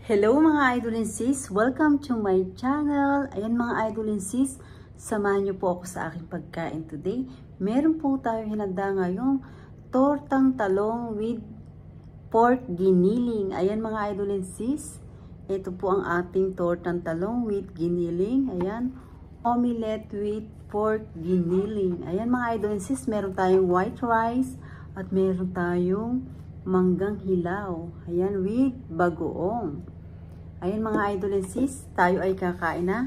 Hello mga idol and sis! Welcome to my channel! Ayan mga idol and sis, samahan niyo po ako sa aking pagkain today. Meron po tayo hinanda ngayong tortang talong with pork giniling. Ayan mga idol and sis, ito po ang ating tortang talong with giniling. Ayan, omelette with pork giniling. Ayan mga idol and sis, meron tayong white rice at meron tayong manggang hilaw. Ayan, with bagoong. Ayan mga idol and sis, tayo ay kakain na.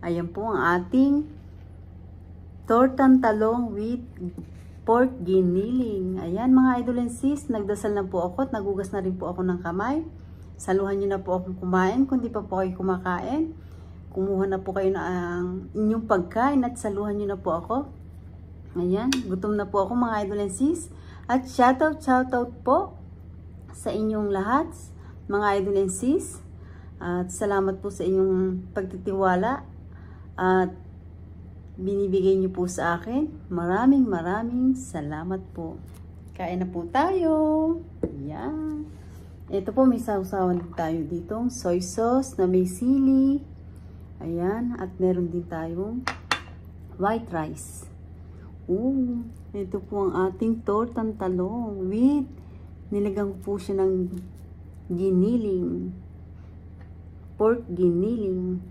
Ayan po ang ating tortang talong with pork giniling. Ayan mga idol and sis, nagdasal na po ako at nagugas na rin po ako ng kamay. Saluhan nyo na po akong kumain. Kung di pa po kayo kumakain, kumuha na po kayo ng inyong pagkain at saluhan nyo na po ako. Ayan, gutom na po ako mga idol and sis. At shoutout po sa inyong lahat, mga idol and sis. At salamat po sa inyong pagtitiwala at binibigay niyo po sa akin. Maraming salamat po. Kain na po tayo. Ayan. Ito po, may sausawan tayo ditong soy sauce na may sili. Ayan. At meron din tayong white rice. Ito po ang ating tortang talong with nilagyan ko po siya ng giniling. Pork giniling.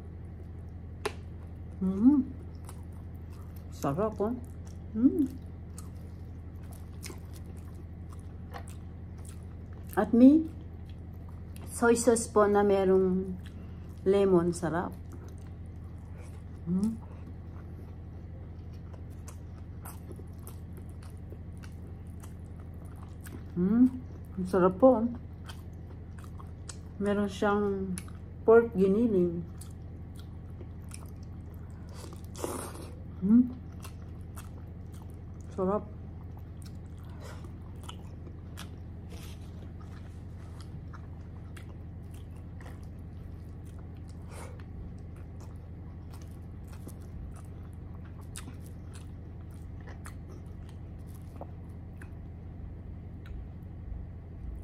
Sarap po. At may soy sauce po na merong lemon. Sarap. Sarap po. Meron siyang pork giniling. Sarap.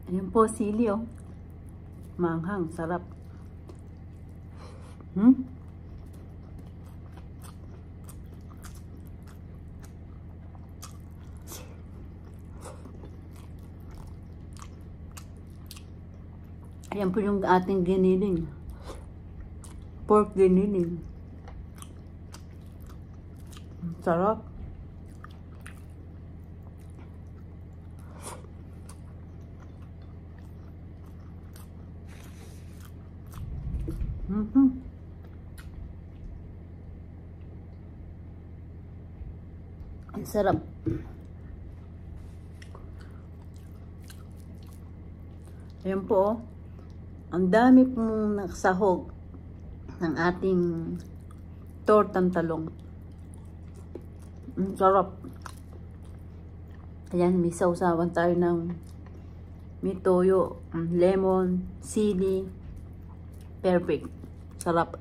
Ayan po, sili oh. Manghang, sarap. Ayan po yung ating giniling. Pork giniling. Sarap. Ang sarap. Ayan po oh. Ang dami pong nakasahog ng ating tortang talong. Ang sarap. Ayan, may sausawan tayo ng may toyo, lemon, sili. Perfect. Sarap.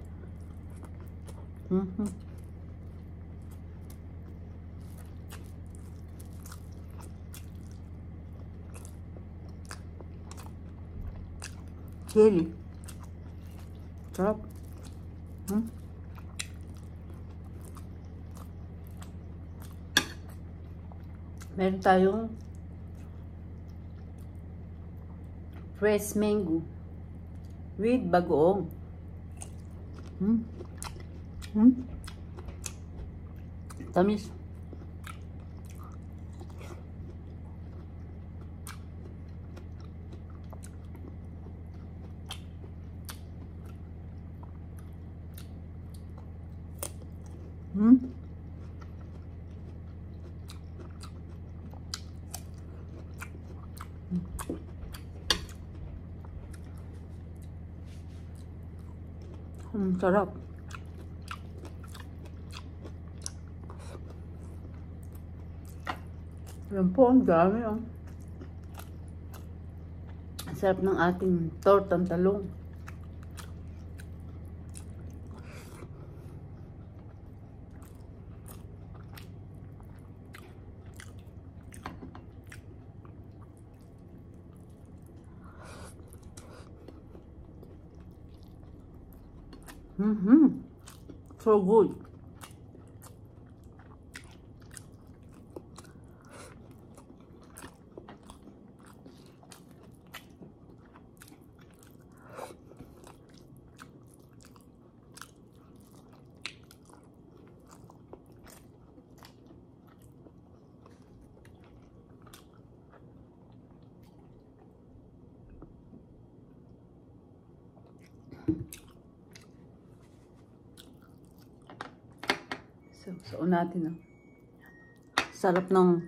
Chili. Sarap. Meron tayong fresh mango with bagoong. Tamis. Sarap. Yan po, ang dami oh. Ang sarap ng ating tortang talong. So good. So natin, oh. Sarap ng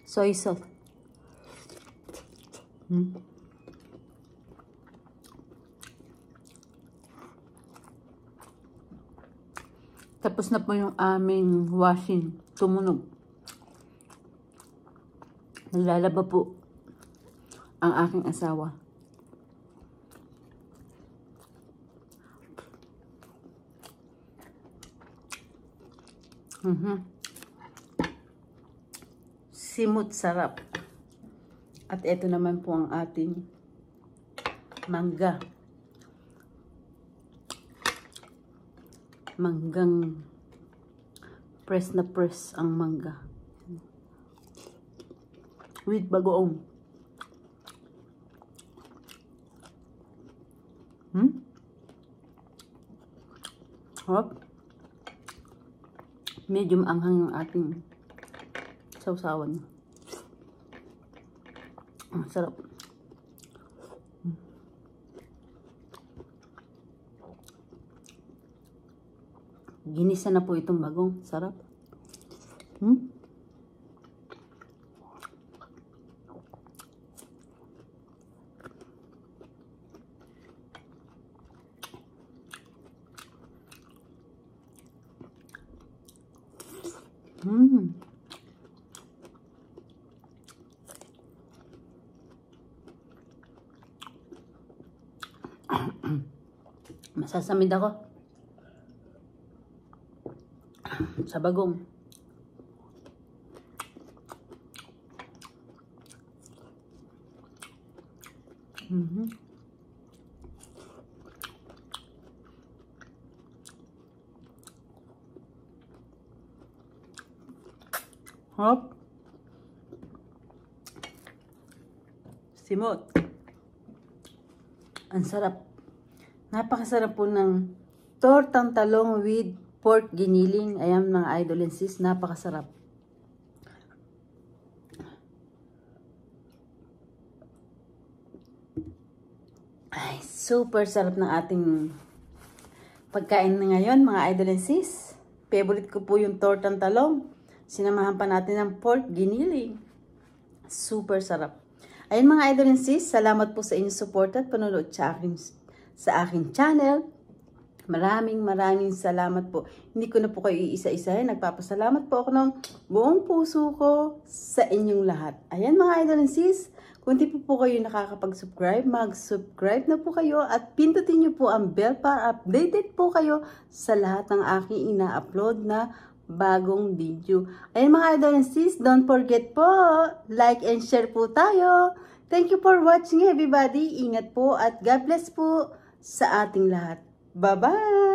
soy sauce. Tapos na po yung aming washing. Tumunog. Naglalaba po ang aking asawa. Simut sarap. At ito naman po ang ating mangga. Manggang press na press ang mangga. With bagoong. Hop. Medyo maanghang yung ating sausawan. Ang sarap. Ginisa na po itong bagong. Sarap. Masasamid ako sa bagong. Hop. Simot. Ang sarap. Napakasarap po ng tortang talong with pork giniling. Ayan mga idol and sis, napakasarap. Ay, super sarap ng ating pagkain na ngayon mga idol and sis. Favorite ko po yung tortang talong. Sinamahan pa natin ng pork giniling. Super sarap. Ayun mga idol and sis, salamat po sa inyong support at panonood sa aking channel. Maraming salamat po. Hindi ko na po kayo iisa-isahin. Nagpapasalamat po ako ng buong puso ko sa inyong lahat. Ayan mga idol and sis, kung di po kayo nakakapag-subscribe, mag-subscribe na po kayo at pindutin nyo po ang bell para updated po kayo sa lahat ng aking ina-upload na bagong video. Ayun mga idol and sis, don't forget po, like and share po tayo. Thank you for watching everybody. Ingat po at God bless po sa ating lahat. Bye-bye!